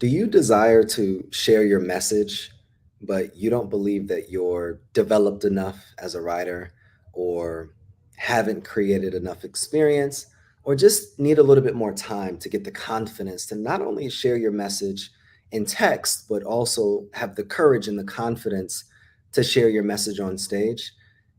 Do you desire to share your message, but you don't believe that you're developed enough as a writer, or haven't created enough experience, or just need a little bit more time to get the confidence to not only share your message in text, but also have the courage and the confidence to share your message on stage?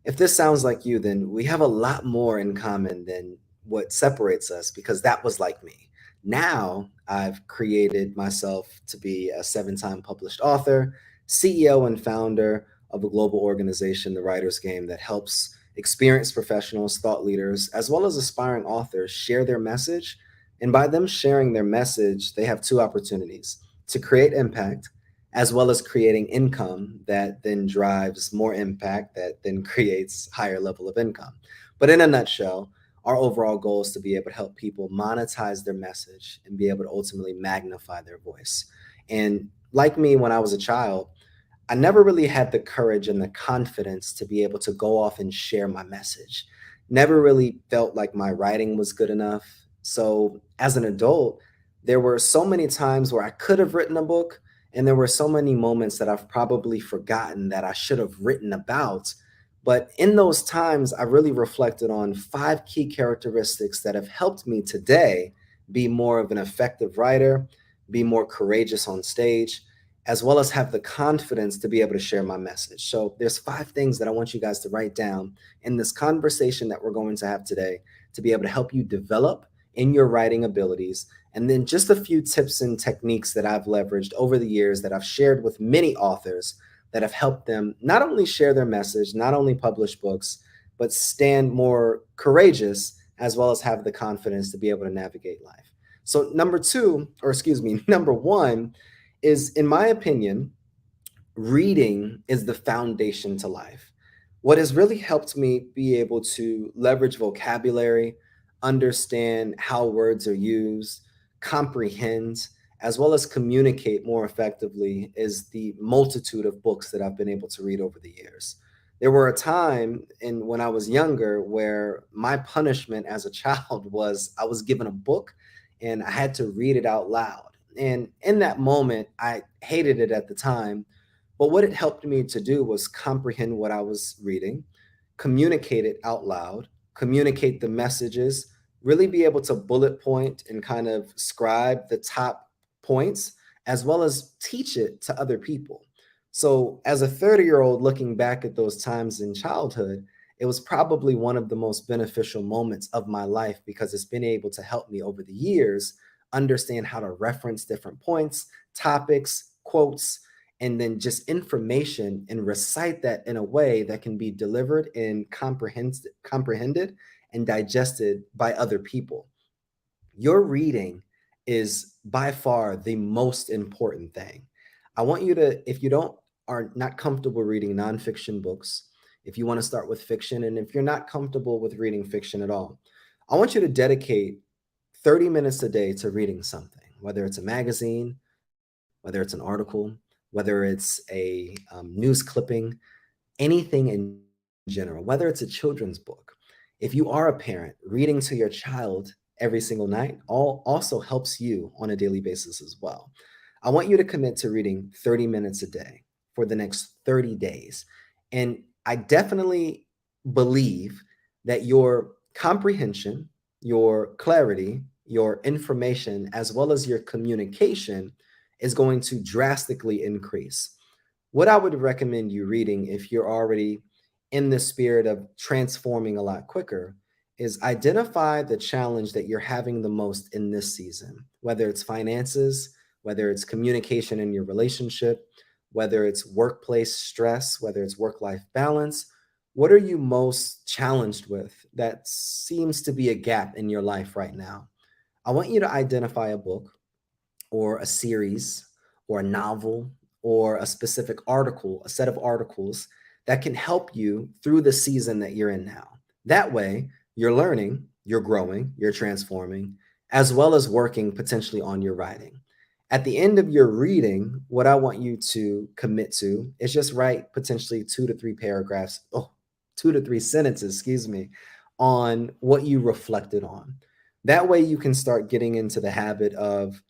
If this sounds like you, then we have a lot more in common than what separates us, because that was like me. Now I've created myself to be a seven-time published author, CEO and founder of a global organization, The Writer's Game, that helps experienced professionals, thought leaders, as well as aspiring authors share their message. And by them sharing their message, they have two opportunities: to create impact, as well as creating income that then drives more impact, that then creates higher level of income. But in a nutshell, our overall goal is to be able to help people monetize their message and be able to ultimately magnify their voice. And like me, when I was a child, I never really had the courage and the confidence to be able to go off and share my message. Never really felt like my writing was good enough. So as an adult, there were so many times where I could have written a book, and there were so many moments that I've probably forgotten that I should have written about. But in those times, I really reflected on five key characteristics that have helped me today be more of an effective writer, be more courageous on stage, as well as have the confidence to be able to share my message. So there's five things that I want you guys to write down in this conversation that we're going to have today to be able to help you develop in your writing abilities. And then just a few tips and techniques that I've leveraged over the years that I've shared with many authors that have helped them not only share their message, not only publish books, but stand more courageous, as well as have the confidence to be able to navigate life. So number two, or excuse me, number one is, in my opinion, reading is the foundation to life. What has really helped me be able to leverage vocabulary, understand how words are used, comprehend, as well as communicate more effectively, is the multitude of books that I've been able to read over the years. There were a time in when I was younger where my punishment as a child was I was given a book and I had to read it out loud. And in that moment, I hated it at the time. But what it helped me to do was comprehend what I was reading, communicate it out loud, communicate the messages, really be able to bullet point and kind of scribe the top points, as well as teach it to other people. So, as a 30-year-old looking back at those times in childhood, it was probably one of the most beneficial moments of my life, because it's been able to help me over the years understand how to reference different points, topics, quotes, and then just information, and recite that in a way that can be delivered and comprehended and digested by other people. Your reading is by far the most important thing. I want you to, if you don't are not comfortable reading nonfiction books, if you want to start with fiction, and if you're not comfortable with reading fiction at all, I want you to dedicate 30 minutes a day to reading something, whether it's a magazine, whether it's an article, whether it's a news clipping, anything in general, whether it's a children's book. If you are a parent, reading to your child every single night also helps you on a daily basis as well. I want you to commit to reading 30 minutes a day for the next 30 days. And I definitely believe that your comprehension, your clarity, your information, as well as your communication is going to drastically increase. What I would recommend you reading, if you're already in the spirit of transforming a lot quicker, is identify the challenge that you're having the most in this season, whether it's finances, whether it's communication in your relationship, whether it's workplace stress, whether it's work life balance. What are you most challenged with that seems to be a gap in your life right now? I want you to identify a book or a series or a novel or a specific article, a set of articles that can help you through the season that you're in now. That way, you're learning, you're growing, you're transforming, as well as working potentially on your writing. At the end of your reading, what I want you to commit to is just write potentially 2 to 3 paragraphs, 2 to 3 sentences, excuse me, on what you reflected on. That way, you can start getting into the habit of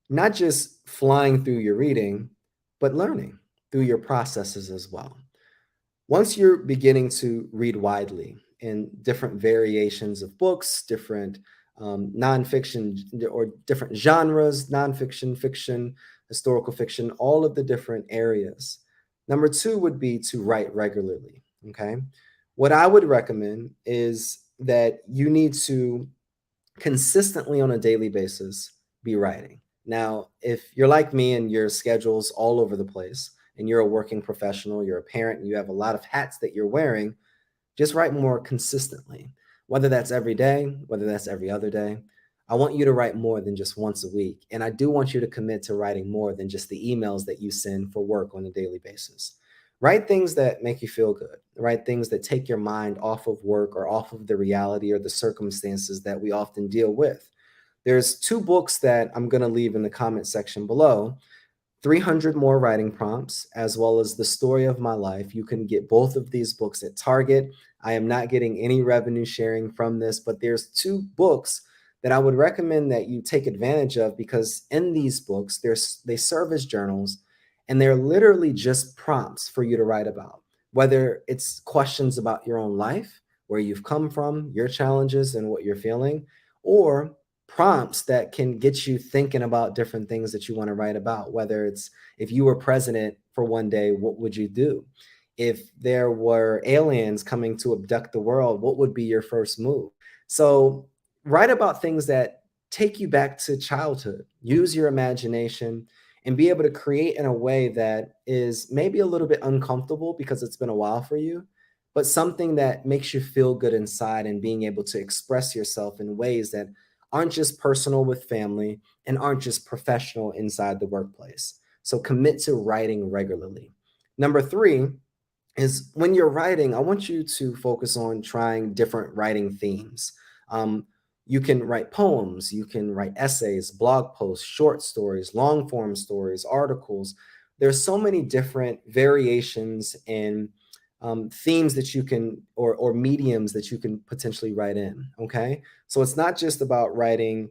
not just flying through your reading, but learning through your processes as well. Once you're beginning to read widely in different variations of books, different nonfiction or different genres, nonfiction, fiction, historical fiction, all of the different areas. Number two would be to write regularly. Okay. What I would recommend is that you need to consistently on a daily basis be writing. Now, if you're like me and your schedule's all over the place and you're a working professional, you're a parent, and you have a lot of hats that you're wearing, just write more consistently. Whether that's every day, whether that's every other day. I want you to write more than just once a week. And I do want you to commit to writing more than just the emails that you send for work on a daily basis. Write things that make you feel good. Write things that take your mind off of work or off of the reality or the circumstances that we often deal with. There's two books that I'm going to leave in the comment section below. 300 More Writing Prompts, as well as The Story of My Life. You can get both of these books at Target. I am not getting any revenue sharing from this, but there's two books that I would recommend that you take advantage of, because in these books, they serve as journals, and they're literally just prompts for you to write about, whether it's questions about your own life, where you've come from, your challenges, and what you're feeling, or prompts that can get you thinking about different things that you want to write about. Whether it's, if you were president for one day, what would you do? If there were aliens coming to abduct the world, what would be your first move? So write about things that take you back to childhood. Use your imagination and be able to create in a way that is maybe a little bit uncomfortable because it's been a while for you, but something that makes you feel good inside, and being able to express yourself in ways that aren't just personal with family and aren't just professional inside the workplace. So commit to writing regularly. Number three is, when you're writing, I want you to focus on trying different writing themes. Um, you can write poems, you can write essays, blog posts, short stories, long form stories, articles. There's so many different variations and themes that you can, or mediums that you can potentially write in. Okay. So it's not just about writing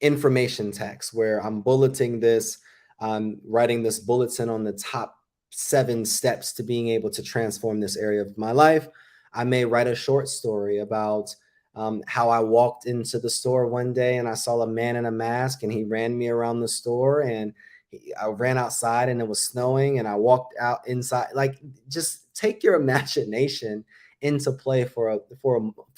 information text where I'm bulleting this, I'm writing this bulletin on the top 7 steps to being able to transform this area of my life. I may write a short story about how I walked into the store one day and I saw a man in a mask and he ran me around the store, and I ran outside and it was snowing and I walked out inside. Like, just take your imagination into play for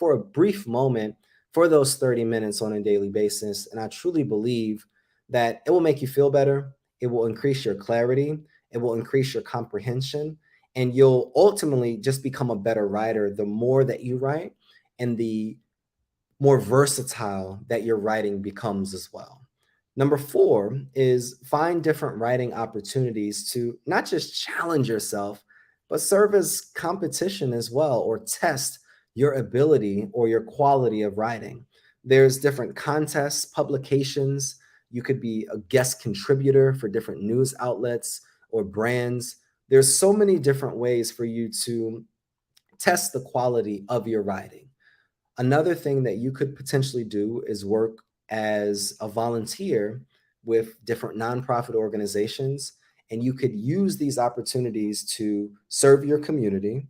a brief moment for those 30 minutes on a daily basis. And I truly believe that it will make you feel better. It will increase your clarity. It will increase your comprehension. And you'll ultimately just become a better writer the more that you write, and the more versatile that your writing becomes as well. Number four is find different writing opportunities to not just challenge yourself, but serve as competition as well, or test your ability or your quality of writing. There's different contests, publications. You could be a guest contributor for different news outlets or brands. There's so many different ways for you to test the quality of your writing. Another thing that you could potentially do is work as a volunteer with different nonprofit organizations, and you could use these opportunities to serve your community,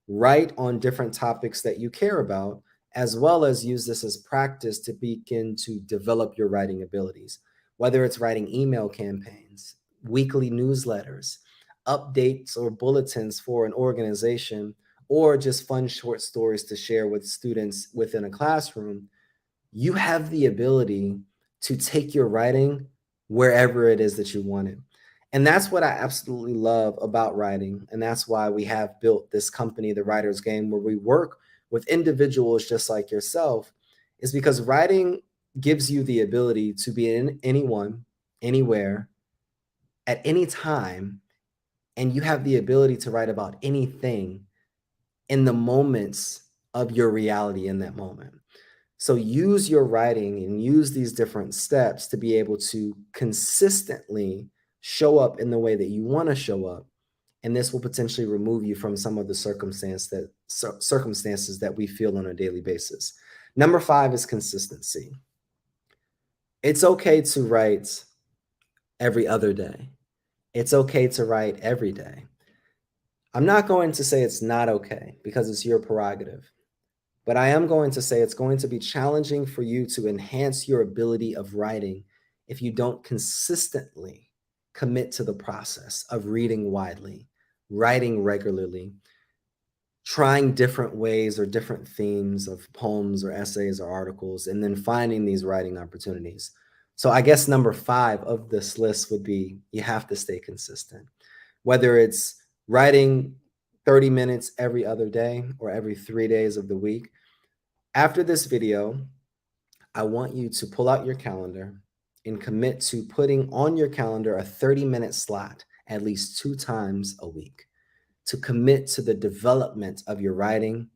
write on different topics that you care about, as well as use this as practice to begin to develop your writing abilities. Whether it's writing email campaigns, weekly newsletters, updates or bulletins for an organization, or just fun short stories to share with students within a classroom, you have the ability to take your writing wherever it is that you want it. And that's what I absolutely love about writing. And that's why we have built this company, The Writer's Game, where we work with individuals just like yourself, is because writing gives you the ability to be in anyone, anywhere, at any time. And you have the ability to write about anything in the moments of your reality in that moment. So use your writing and use these different steps to be able to consistently show up in the way that you want to show up. And this will potentially remove you from some of the circumstances that we feel on a daily basis. Number five is consistency. It's okay to write every other day. It's okay to write every day. I'm not going to say it's not okay because it's your prerogative, but I am going to say it's going to be challenging for you to enhance your ability of writing if you don't consistently commit to the process of reading widely, writing regularly, trying different ways or different themes of poems or essays or articles, and then finding these writing opportunities. So I guess number 5 of this list would be you have to stay consistent. Whether it's writing 30 minutes every other day or every 3 days of the week. After this video, I want you to pull out your calendar and commit to putting on your calendar a 30-minute slot at least 2 times a week to commit to the development of your writing,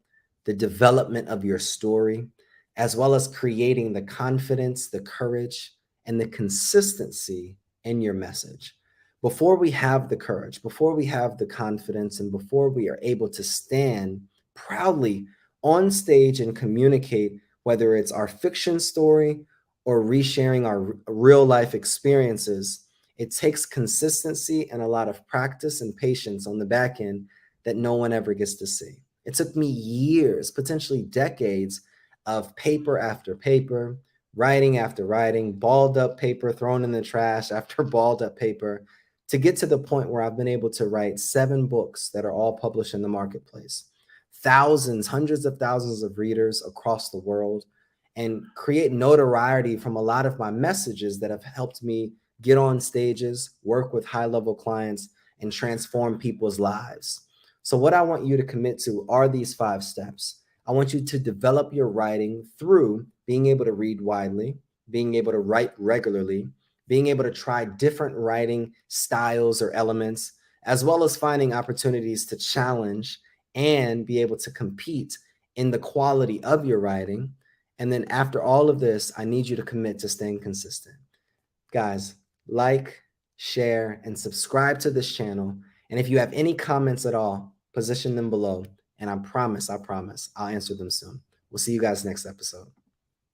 the development of your story, as well as creating the confidence, the courage, and the consistency in your message. Before we have the courage, before we have the confidence, and before we are able to stand proudly on stage and communicate, whether it's our fiction story or resharing our real life experiences, it takes consistency and a lot of practice and patience on the back end that no one ever gets to see. It took me years, potentially decades, of paper after paper, writing after writing, balled up paper thrown in the trash after balled up paper to get to the point where I've been able to write 7 books that are all published in the marketplace, thousands, hundreds of thousands of readers across the world, and create notoriety from a lot of my messages that have helped me get on stages, work with high level clients, and transform people's lives. So, what I want you to commit to are these 5 steps. I want you to develop your writing through being able to read widely, being able to write regularly, being able to try different writing styles or elements, as well as finding opportunities to challenge and be able to compete in the quality of your writing. And then after all of this, I need you to commit to staying consistent. Guys, like, share, and subscribe to this channel. And if you have any comments at all, position them below. And I promise, I'll answer them soon. We'll see you guys next episode.